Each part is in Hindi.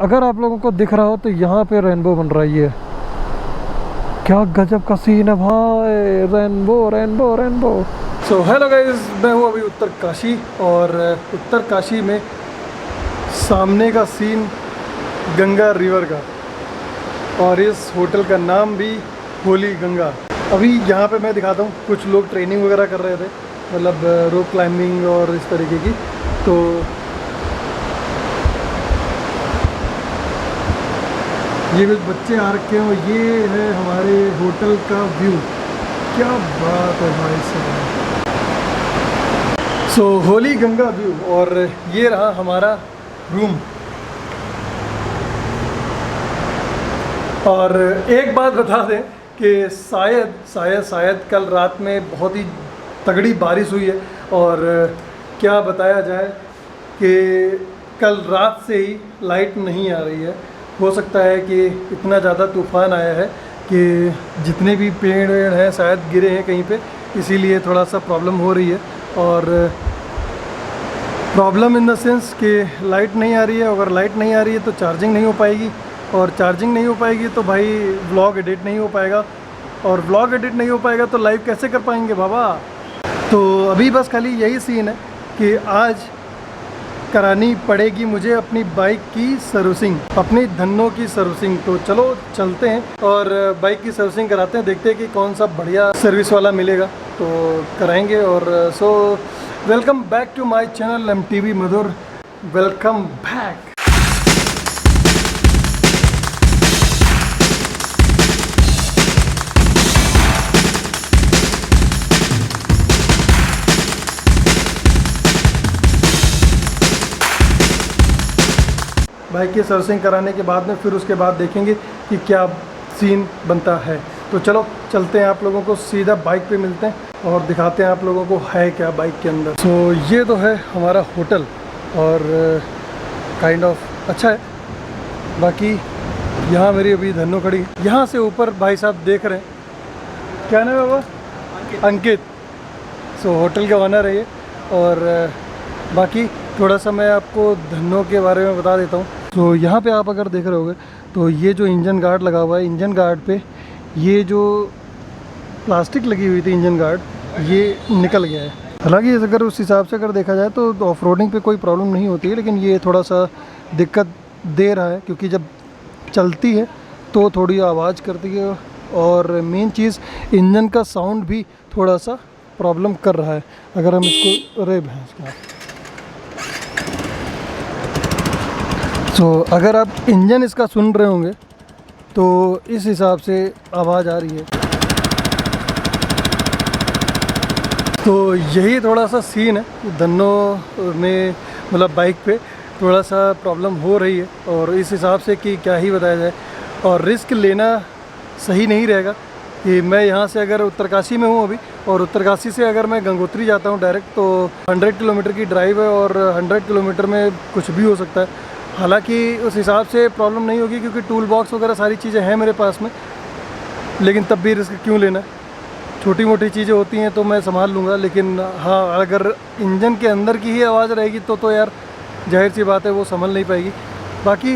अगर आप लोगों को दिख रहा हो तो यहाँ पे रेनबो बन रही है। क्या गजब का सीन है भाई, rainbow rainbow rainbow. So hello guys, मैं हूँ अभी उत्तरकाशी और उत्तरकाशी में सामने का सीन गंगा रिवर का, और इस होटल का नाम भी होली गंगा। अभी यहाँ पे मैं दिखाता हूँ, कुछ लोग ट्रेनिंग वगैरह कर रहे थे, मतलब रोप क्लाइंबिंग और इस तरीके की। तो ये कुछ बच्चे आ रखे हैं और ये है हमारे होटल का व्यू। क्या बात है भाई साहब। सो होली गंगा व्यू, और ये रहा हमारा रूम। और एक बात बता दें कि शायद कल रात में बहुत ही तगड़ी बारिश हुई है, और क्या बताया जाए कि कल रात से ही लाइट नहीं आ रही है। हो सकता है कि इतना ज़्यादा तूफ़ान आया है कि जितने भी पेड़ हैं शायद गिरे हैं कहीं पे, इसीलिए थोड़ा सा प्रॉब्लम हो रही है। और प्रॉब्लम इन द सेंस कि लाइट नहीं आ रही है। अगर लाइट नहीं आ रही है तो चार्जिंग नहीं हो पाएगी, और चार्जिंग नहीं हो पाएगी तो भाई व्लॉग एडिट नहीं हो पाएगा, और व्लॉग एडिट नहीं हो पाएगा तो लाइव कैसे कर पाएंगे बाबा। तो अभी बस खाली यही सीन है कि आज करानी पड़ेगी मुझे अपनी बाइक की सर्विसिंग, अपनी धन्नो की सर्विसिंग। तो चलो चलते हैं और बाइक की सर्विसिंग कराते हैं, देखते हैं कि कौन सा बढ़िया सर्विस वाला मिलेगा तो कराएंगे। और so welcome back to my channel MTV Madhur, welcome back. Bike की सर्विसिंग कराने के बाद में फिर उसके बाद देखेंगे कि क्या सीन बनता है। तो चलो चलते हैं, आप लोगों को सीधा बाइक पे मिलते हैं और दिखाते हैं आप लोगों को है क्या बाइक के अंदर। तो ये तो है हमारा होटल, और काइंड ऑफ अच्छा है। बाकी यहाँ मेरी अभी धन्नो खड़ी, यहाँ से ऊपर भाई साहब देख रहे हैं, क्या नाम है बाबा? अंकित। सो होटल के ओनर है ये। और बाकी थोड़ा सा मैं आपको धन्नो के बारे में बता देता हूँ। तो यहाँ पे आप अगर देख रहे होगे तो ये जो इंजन गार्ड लगा हुआ है, इंजन गार्ड पे ये जो प्लास्टिक लगी हुई थी इंजन गार्ड, ये निकल गया है। हालांकि अगर उस हिसाब से अगर देखा जाए तो ऑफ रोडिंग पे कोई प्रॉब्लम नहीं होती है, लेकिन ये थोड़ा सा दिक्कत दे रहा है क्योंकि जब चलती है तो थोड़ी आवाज़ करती है, और मेन चीज़ इंजन का साउंड भी थोड़ा सा प्रॉब्लम कर रहा है। अगर हम इसको रेब हैं इसका, तो अगर आप इंजन इसका सुन रहे होंगे तो इस हिसाब से आवाज़ आ रही है। तो यही थोड़ा सा सीन है धन्नो में, मतलब बाइक पे थोड़ा सा प्रॉब्लम हो रही है, और इस हिसाब से कि क्या ही बताया जाए। और रिस्क लेना सही नहीं रहेगा कि मैं यहाँ से अगर उत्तरकाशी में हूँ अभी, और उत्तरकाशी से अगर मैं गंगोत्री जाता हूँ डायरेक्ट, तो 100 किलोमीटर की ड्राइव है, और 100 किलोमीटर में कुछ भी हो सकता है। हालांकि उस हिसाब से प्रॉब्लम नहीं होगी क्योंकि टूल बॉक्स वगैरह सारी चीज़ें हैं मेरे पास में, लेकिन तब भी रिस्क क्यों लेना। छोटी मोटी चीज़ें होती हैं तो मैं संभाल लूँगा, लेकिन हाँ अगर इंजन के अंदर की ही आवाज़ रहेगी तो यार जाहिर सी बात है वो संभल नहीं पाएगी। बाकी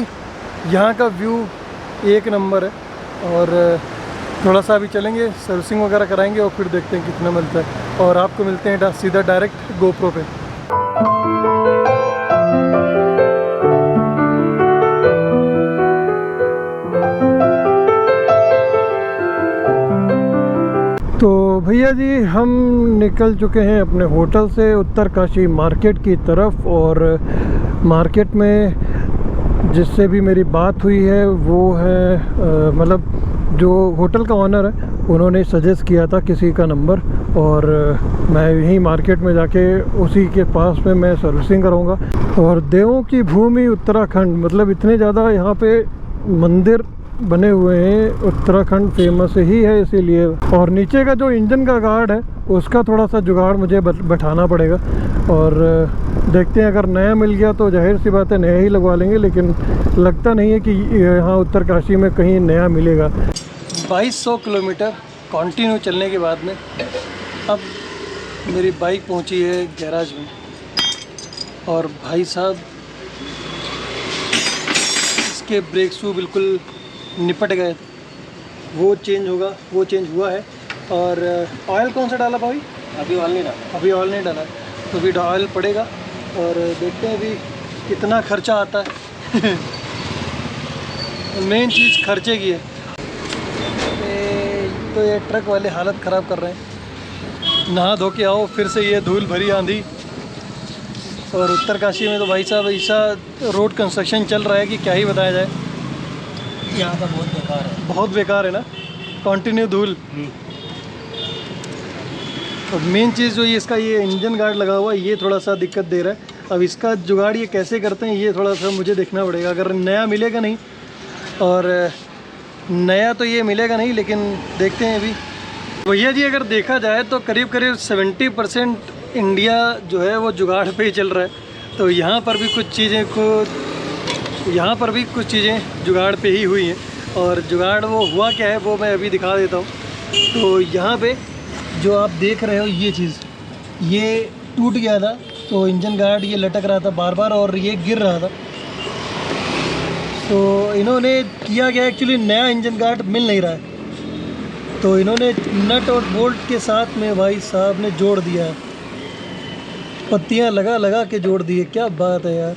यहाँ का व्यू एक नंबर है, और थोड़ा सा अभी चलेंगे, सर्विसिंग वगैरह कराएंगे और फिर देखते हैं कितना मिलता है, और आपको मिलते हैं सीधा डायरेक्ट गोप्रो पे। तो भैया जी हम निकल चुके हैं अपने होटल से उत्तरकाशी मार्केट की तरफ, और मार्केट में जिससे भी मेरी बात हुई है वो है मतलब जो होटल का ओनर है, उन्होंने सजेस्ट किया था किसी का नंबर, और मैं यहीं मार्केट में जाके उसी के पास में मैं सर्विसिंग कराऊंगा। और देवों की भूमि उत्तराखंड, मतलब इतने ज़्यादा यहाँ पे मंदिर बने हुए हैं, उत्तराखंड फेमस ही है इसीलिए। और नीचे का जो इंजन का गार्ड है उसका थोड़ा सा जुगाड़ मुझे बैठाना पड़ेगा, और देखते हैं अगर नया मिल गया तो जाहिर सी बात है नया ही लगवा लेंगे, लेकिन लगता नहीं है कि यहाँ उत्तरकाशी में कहीं नया मिलेगा। 2200 किलोमीटर कंटिन्यू चलने के बाद में अब मेरी बाइक पहुँची है गैराज में, और भाई साहब इसके ब्रेक शू बिल्कुल निपट गए थे, वो चेंज होगा, वो चेंज हुआ है। और ऑयल कौन सा डाला भाई? अभी ऑयल नहीं डाला। अभी ऑयल नहीं डाला, तो अभी ऑयल पड़ेगा और देखते हैं अभी कितना खर्चा आता है। मेन चीज़ खर्चे की है। तो ये ट्रक वाले हालत ख़राब कर रहे हैं। नहा धो के आओ, फिर से ये धूल भरी आंधी। और उत्तरकाशी में तो भाई साहब ऐसा रोड कंस्ट्रक्शन चल रहा है कि क्या ही बताया जाए। यहाँ का बहुत बेकार है, बहुत बेकार है ना, कंटिन्यू धूल। और मेन चीज़ जो ये इसका ये इंजन गार्ड लगा हुआ है, ये थोड़ा सा दिक्कत दे रहा है। अब इसका जुगाड़ ये कैसे करते हैं, ये थोड़ा सा मुझे देखना पड़ेगा। अगर नया मिलेगा नहीं, और नया तो ये मिलेगा नहीं, लेकिन देखते हैं अभी। भैया जी अगर देखा जाए तो करीब करीब 70% इंडिया जो है वो जुगाड़ पे ही चल रहा है। तो यहाँ पर भी कुछ चीज़ें जुगाड़ पे ही हुई हैं। और जुगाड़ वो हुआ क्या है वो मैं अभी दिखा देता हूँ। तो यहाँ पे जो आप देख रहे हो ये चीज़, ये टूट गया था, तो इंजन गार्ड ये लटक रहा था बार बार और ये गिर रहा था। तो इन्होंने किया गया, एक्चुअली नया इंजन गार्ड मिल नहीं रहा है, तो इन्होंने नट और बोल्ट के साथ में भाई साहब ने जोड़ दिया है, पत्तियां लगा लगा के जोड़ दी है। क्या बात है यार,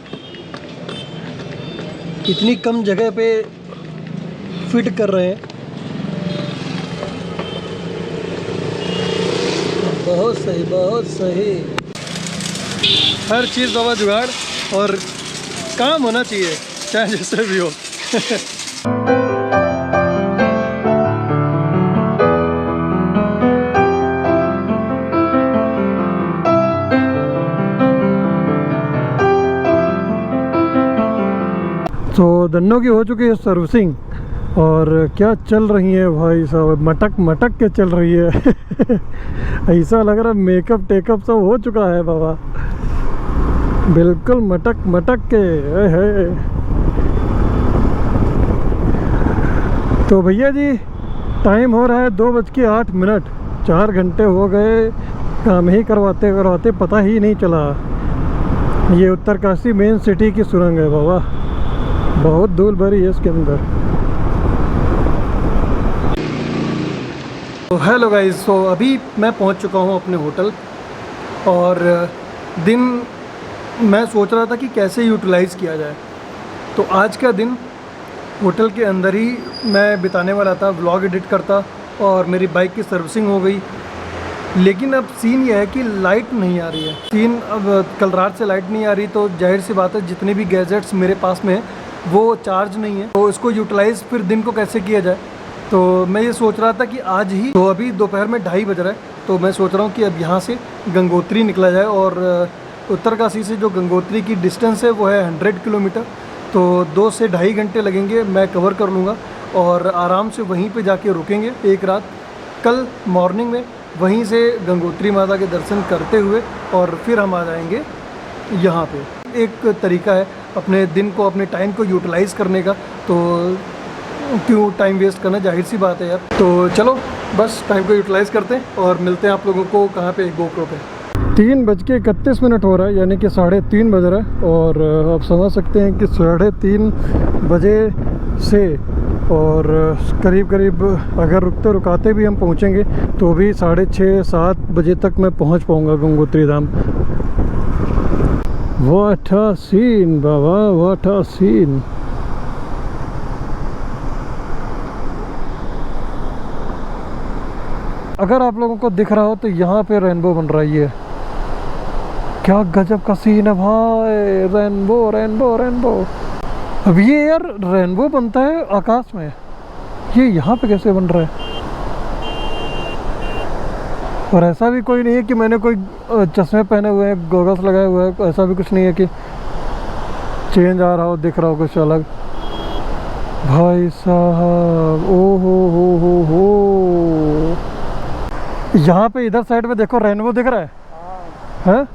इतनी कम जगह पे फिट कर रहे हैं। बहुत सही, बहुत सही। हर चीज़ बाबा जुगाड़, और काम होना चाहिए चाहे जैसे भी हो। तो दन्नों की हो चुकी है सर्विसिंग, और क्या चल रही है भाई साहब, मटक मटक के चल रही है। ऐसा लग रहा है मेकअप टेकअप सब हो चुका है बाबा, बिल्कुल मटक मटक के है। तो भैया जी टाइम हो रहा है 2:08। 4 घंटे हो गए काम ही करवाते करवाते, पता ही नहीं चला। ये उत्तरकाशी मेन सिटी की सुरंग है बाबा, बहुत धूल भरी है इसके अंदर। तो हेलो गाइस, तो अभी मैं पहुंच चुका हूं अपने होटल, और दिन मैं सोच रहा था कि कैसे यूटिलाइज़ किया जाए। तो आज का दिन होटल के अंदर ही मैं बिताने वाला था, व्लॉग एडिट करता, और मेरी बाइक की सर्विसिंग हो गई। लेकिन अब सीन ये है कि लाइट नहीं आ रही है। सीन अब कल रात से लाइट नहीं आ रही, तो जाहिर सी बात है जितने भी गैजेट्स मेरे पास में हैं वो चार्ज नहीं है, तो इसको यूटिलाइज़ फिर दिन को कैसे किया जाए। तो मैं ये सोच रहा था कि आज ही, तो अभी दोपहर में 2:30 बज रहा है, तो मैं सोच रहा हूँ कि अब यहाँ से गंगोत्री निकला जाए। और उत्तरकाशी से जो गंगोत्री की डिस्टेंस है वो है 100 किलोमीटर, तो 2 से 2.5 घंटे लगेंगे, मैं कवर कर लूँगा। और आराम से वहीं पे जाके रुकेंगे एक रात। कल मॉर्निंग में वहीं से गंगोत्री माता के दर्शन करते हुए और फिर हम आ जाएंगे यहाँ पे। एक तरीका है अपने दिन को, अपने टाइम को यूटिलाइज़ करने का, तो क्यों टाइम वेस्ट करना, जाहिर सी बात है यार। तो चलो बस टाइम को यूटिलाइज़ करते हैं और मिलते हैं आप लोगों को कहाँ पे, गोप्रो पे। 3:31 हो रहा है, यानी कि 3:30 बज रहा है। और आप समझ सकते हैं कि 3:30 बजे से और करीब करीब अगर रुकते रुकाते भी हम पहुँचेंगे तो भी 6:30-7 बजे तक मैं पहुँच पाऊँगा Gangotri Dham. What a scene baba, what a scene. अगर आप लोगों को दिख रहा हो तो यहाँ पे रेनबो बन रही है। क्या गजब का सीन है भाई, रेनबो रेनबो रेनबो। अब ये यार रेनबो बनता है आकाश में, ये यहाँ पे कैसे बन रहा है। और ऐसा भी कोई नहीं है कि मैंने कोई चश्मे पहने हुए हैं, गॉगल्स लगाए हुए हैं, ऐसा भी कुछ नहीं है कि चेंज आ रहा हो, दिख रहा हो कुछ अलग। भाई साहब, ओ हो। यहाँ पे इधर साइड में देखो रेनबो दिख रहा है,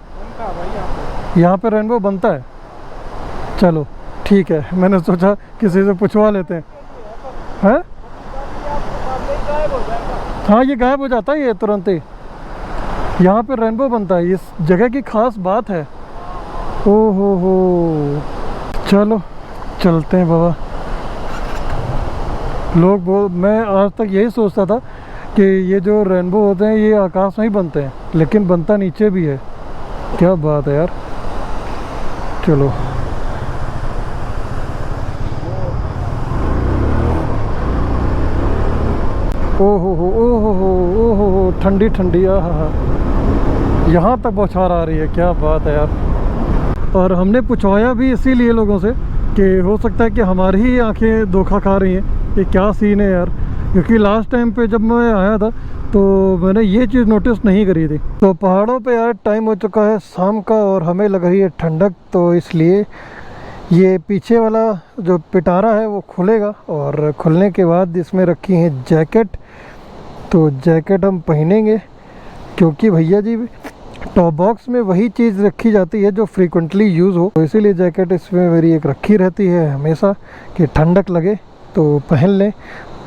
यहाँ पे रेनबो बनता है। चलो ठीक है, मैंने सोचा किसी से पूछवा लेते हैं। हाँ ये गायब हो जाता है ये तुरंत ही। यहाँ पे रेनबो बनता है, इस जगह की खास बात है। ओ हो, चलो चलते हैं बाबा। लोग मैं आज तक यही सोचता था कि ये जो रेनबो होते हैं ये आकाश में ही बनते हैं, लेकिन बनता नीचे भी है। क्या बात है यार। चलो ओहो ठंडी ठंडी, आहा, यहाँ तक बौछार आ रही है। क्या बात है यार। और हमने पूछवाया भी इसीलिए लोगों से कि हो सकता है कि हमारी ही आंखें धोखा खा रही हैं कि क्या सीन है यार, क्योंकि लास्ट टाइम पे जब मैं आया था तो मैंने ये चीज़ नोटिस नहीं करी थी। तो पहाड़ों पे यार टाइम हो चुका है शाम का और हमें लग रही है ठंडक, तो इसलिए ये पीछे वाला जो पिटारा है वो खुलेगा और खुलने के बाद इसमें रखी है जैकेट। तो जैकेट हम पहनेंगे क्योंकि भैया जी टॉप बॉक्स में वही चीज़ रखी जाती है जो फ्रीक्वेंटली यूज़ हो, तो इसीलिए जैकेट इसमें मेरी एक रखी रहती है हमेशा कि ठंडक लगे तो पहन लें,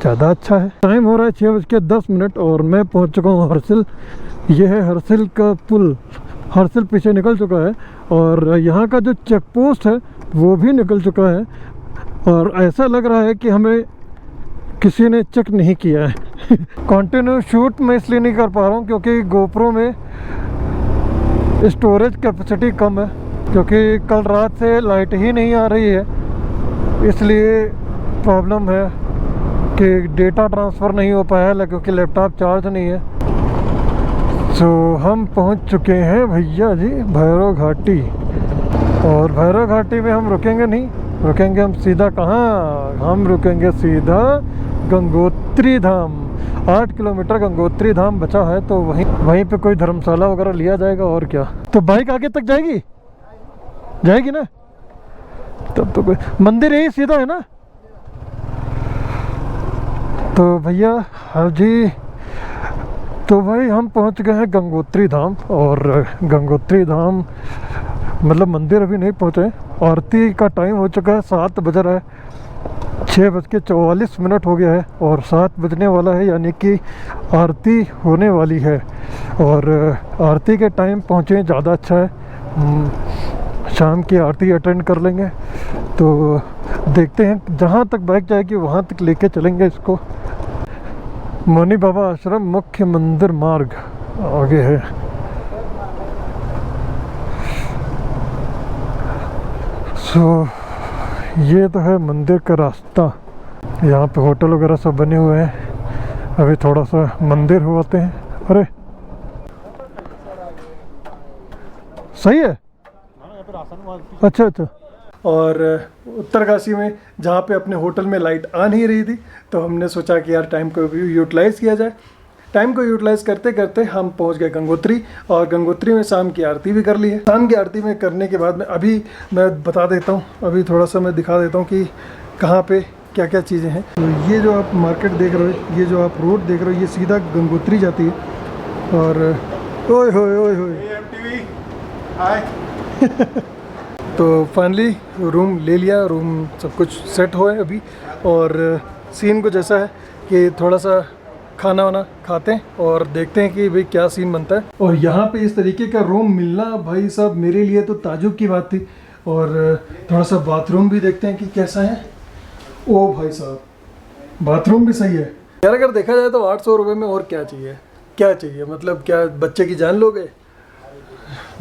ज़्यादा अच्छा है। टाइम हो रहा है 6:10 और मैं पहुंच चुका हूँ हरसिल। ये है हरसिल का पुल। हरसिल पीछे निकल चुका है और यहाँ का जो चेक पोस्ट है वो भी निकल चुका है और ऐसा लग रहा है कि हमें किसी ने चेक नहीं किया है। कंटिन्यू शूट मैं इसलिए नहीं कर पा रहा हूँ क्योंकि गोप्रो में स्टोरेज कैपेसिटी कम है, क्योंकि कल रात से लाइट ही नहीं आ रही है, इसलिए प्रॉब्लम है कि डेटा ट्रांसफ़र नहीं हो पाया है क्योंकि लैपटॉप चार्ज नहीं है। सो हम पहुंच चुके हैं भैया जी भैरव घाटी, और भैरव घाटी में हम रुकेंगे नहीं, रुकेंगे हम सीधा कहाँ, हम रुकेंगे सीधा गंगोत्री धाम। 8 किलोमीटर गंगोत्री धाम बचा है, तो वहीं पे कोई धर्मशाला वगैरह लिया जाएगा और क्या। तो बाइक आगे तक जाएगी ना, तब तो कोई मंदिर यही सीधा है ना। तो भैया हाँ जी, तो भाई हम पहुंच गए हैं गंगोत्री धाम, और गंगोत्री धाम मतलब मंदिर अभी नहीं पहुंचे। आरती का टाइम हो चुका है, 7 बज रहा है, 6:44 हो गया है और 7 बजने वाला है, यानी कि आरती होने वाली है। और आरती के टाइम पहुँचे ज़्यादा अच्छा है, शाम की आरती अटेंड कर लेंगे। तो देखते हैं, जहाँ तक बाइक जाएगी वहाँ तक लेके चलेंगे इसको। मौनी बाबा आश्रम मुख्य मंदिर मार्ग आगे है। सो ये तो है मंदिर का रास्ता। यहाँ पे होटल वगैरह सब बने हुए हैं। अभी थोड़ा सा मंदिर होते हैं। अरे सही है, अच्छा अच्छा। और उत्तरकाशी में जहाँ पे अपने होटल में लाइट आ नहीं रही थी, तो हमने सोचा कि यार टाइम को यूटिलाइज़ किया जाए। टाइम को यूटिलाइज़ करते करते हम पहुँच गए गंगोत्री, और गंगोत्री में शाम की आरती भी कर ली है। शाम की आरती में करने के बाद में अभी मैं बता देता हूँ, अभी थोड़ा सा मैं दिखा देता हूँ कि कहाँ पे क्या क्या चीज़ें हैं। तो ये जो आप मार्केट देख रहे हो, ये जो आप रोड देख रहे हो, ये सीधा गंगोत्री जाती है। और ओए होए ओए होए तो फाइनली रूम ले लिया, रूम सब कुछ सेट हुआ है अभी। और सीन कुछ ऐसा है कि थोड़ा सा खाना वाना खाते हैं और देखते हैं कि भाई क्या सीन बनता है। और यहाँ पे इस तरीके का रूम मिलना भाई साहब मेरे लिए तो ताजुब की बात थी। और थोड़ा सा बाथरूम भी देखते हैं कि कैसा है। ओ भाई साहब, बाथरूम भी सही है यार। अगर देखा जाए तो 800 रुपये में और क्या चाहिए, क्या चाहिए, मतलब क्या बच्चे की जान लोगे?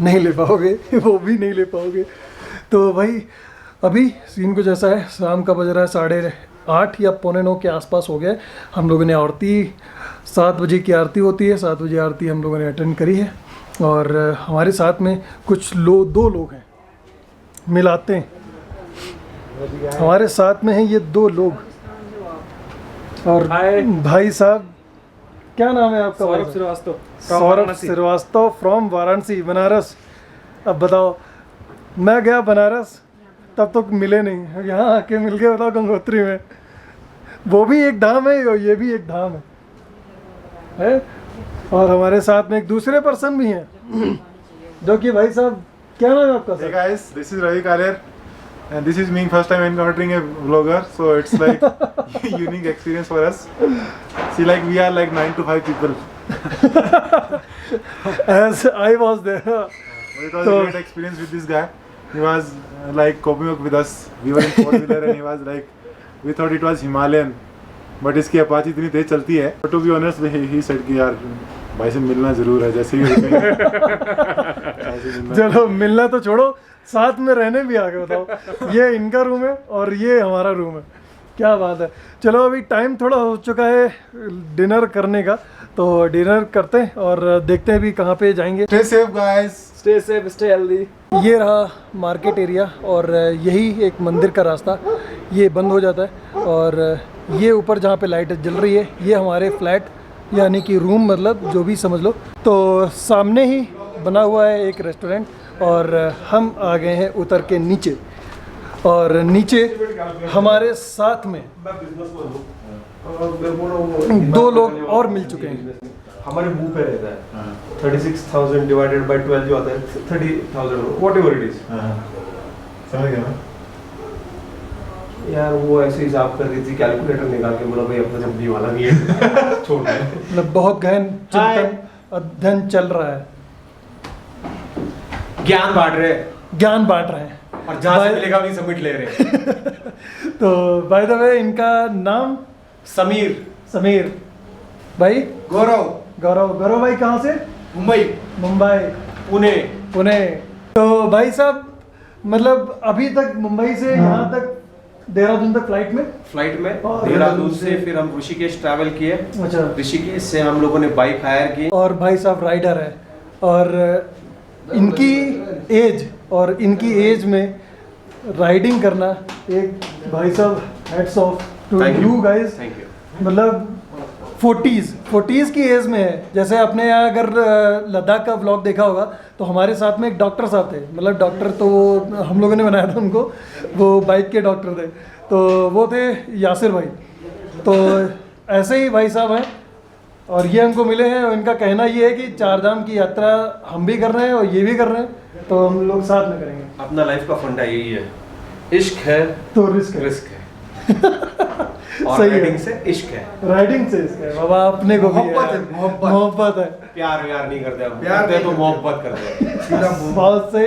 नहीं ले पाओगे, वो भी नहीं ले पाओगे। तो भाई अभी सीन कुछ ऐसा है, शाम का बज रहा है 8:30 या 8:45 के आसपास हो गया। हम लोगों ने आरती 7 बजे की आरती होती है, 7 बजे आरती हम लोगों ने अटेंड करी है। और हमारे साथ में कुछ दो लोग हैं, मिलाते हैं हमारे साथ में हैं ये 2 लोग। और भाई साहब क्या नाम है आपका? सौरभ श्रीवास्तव। सौरभ श्रीवास्तव फ्रॉम वाराणसी, बनारस। अब बताओ, मैं गया बनारस तब तो मिले नहीं, यहाँ आके मिल गए बताओ गंगोत्री में। वो भी एक धाम है और ये भी एक धाम है? और हमारे साथ में एक दूसरे पर्सन भी हैं जो कि भाई साहब क्या नाम है आपका? Hey guys, this is Ravi Kaler and this is me first time encountering a vlogger, so it's like unique experience for us. See, like we are like 9 to 5 people. As I was there. It was a great experience with this guy. He was like coping up with us. We were in 4-wheeler and he was like, we thought it was Himalayan. But इसकी अपाची इतनी तेज चलती है। To be honest he said कि यार भाई से मिलना जरूर है, जैसे ही चलो मिलना तो छोड़ो, साथ में रहने भी आ गए। बताओ, ये इनका रूम है और ये हमारा रूम है, क्या बात है। चलो अभी टाइम थोड़ा हो चुका है डिनर करने का, तो डिनर करते हैं और देखते हैं भी कहाँ पे जाएंगे। Stay safe guys, stay safe, stay healthy. ये रहा मार्केट एरिया और यही एक मंदिर का रास्ता, ये बंद हो जाता है। और ये ऊपर जहाँ पे लाइट जल रही है ये हमारे फ्लैट यानी कि रूम, मतलब जो भी समझ लो। तो सामने ही बना हुआ है एक रेस्टोरेंट और हम आ गए हैं उतर के नीचे। और नीचे हमारे साथ में 2 लोग और मिल चुके हैं। हमारे मुंह पे रहता है 36,000 डिवाइडेड बाय 12 जो आता है 30,000 वॉट एवर इट इज। समझ गया ना यार वो ऐसे हिसाब कर रही थी, कैलकुलेटर निकाल के बोला भाई अपना जब वाला नहीं है छोड़ दे। मतलब बहुत गहन चिंतन अध्ययन चल रहा है, ज्ञान बांट रहे ज्ञान बांट रहे हैं और जहाँ से मिलेगा वहीं सबमिट ले रहे। तो बाय द वे इनका नाम समीर, समीर भाई, गौरव भाई कहाँ से? मुंबई, पुणे। तो भाई साहब मतलब अभी तक मुंबई से यहाँ तक देहरादून तक फ्लाइट में और देहरादून से फिर हम ऋषिकेश ट्रैवल किए। अच्छा, ऋषिकेश से हम लोगों ने बाइक हायर की। और भाई साहब राइडर है और इनकी एज और इनकी एज में राइडिंग करना, एक भाई साहब hats off to you guys. Thank you. मतलब 40s की एज में है। जैसे अपने यहाँ अगर लद्दाख का व्लॉग देखा होगा तो हमारे साथ में एक डॉक्टर साहब थे, मतलब डॉक्टर तो हम लोगों ने बनाया था उनको, वो बाइक के डॉक्टर थे, तो वो थे यासिर भाई। तो ऐसे ही भाई साहब हैं और ये हमको मिले हैं और इनका कहना ये है कि 4 धाम की यात्रा हम भी कर रहे हैं और ये भी कर रहे हैं, तो हम लोग साथ में करेंगे। अपना लाइफ का फंडा यही है, इश्क है तो रिस्क है और सही है। राइडिंग से इश्क है, राइडिंग से इसका है बाबा, अपने को भी मोहब्बत है। प्यार नहीं करते हम, प्यार तो मोहब्बत करते हैं। बहुत सही।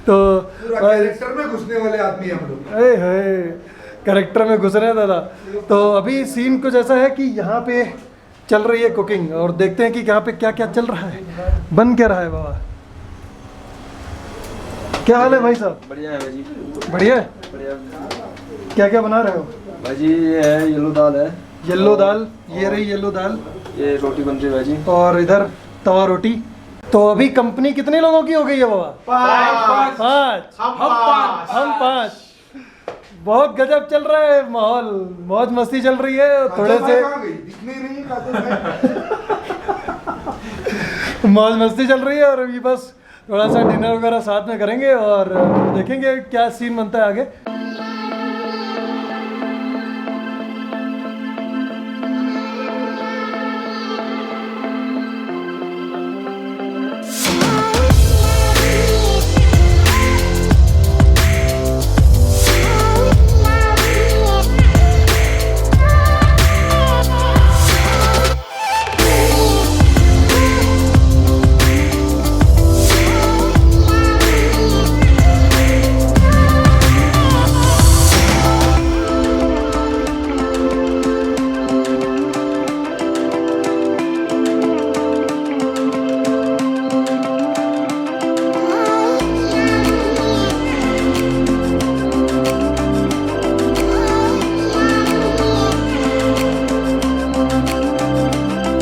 तो कैरेक्टर में घुसने वाले आदमी हम लोग, कैरेक्टर में घुस रहे हैं दादा। तो अभी सीन कुछ ऐसा है कि यहाँ पे चल रही है कुकिंग और देखते हैं कि यहाँ पे क्या क्या चल रहा है, बन क्या रहा है बाबा। क्या हाल है भाई साहब? बढ़िया है भाजी, बढ़िया है। बढ़िया। क्या क्या बना रहे हो? भाजी ये है येलो दाल है, येलो दाल, ये रही येलो दाल, ये रोटी बन रही है भाजी, और इधर तवा रोटी। तो अभी कंपनी कितने लोगों की हो गई है बाबा? 5। हम 5। बहुत गजब चल रहा है माहौल, मौज मस्ती चल रही है। थोड़े से दिखने ही नहीं खाते। मौज मस्ती चल रही है और अभी बस थोड़ा सा डिनर वगैरह साथ में करेंगे और देखेंगे क्या सीन बनता है आगे।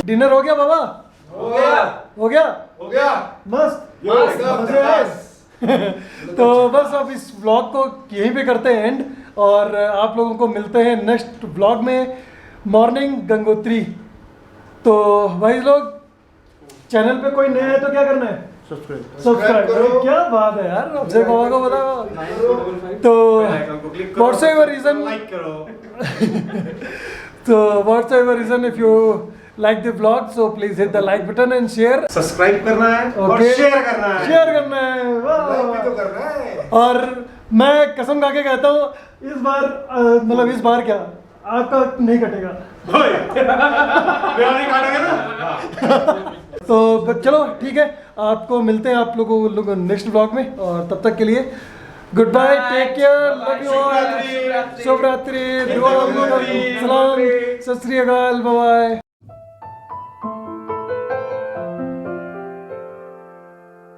डिनर हो गया बाबा? हो गया मस्त। तो बस अब इस व्लॉग को यहीं पे करते हैं एंड और आप लोगों को मिलते हैं नेक्स्ट व्लॉग में, मॉर्निंग गंगोत्री। तो भाई लोग चैनल पे कोई नया है तो क्या करना है? सब्सक्राइब करो। क्या बात है यार, अक्षय बाबा को बताओ। तो व्हाट्सएवर रीजन तो whatsoever reason if you like the vlog, so please hit the like button and share. Subscribe करना है और Okay. शेयर करना है। शेयर करना है, वाह। लाइक भी तो करना है। और मैं कसम खा के कहता हूँ इस बार मतलब इस बार क्या आपका नहीं कटेगा। तो चलो ठीक है, आपको मिलते हैं आप लोगों नेक्स्ट व्लॉग में और तब तक के लिए good bye, take care, love you all, शुभ रात्रि, दुआ सलाम। सत श्री अकाल, बाय बाय।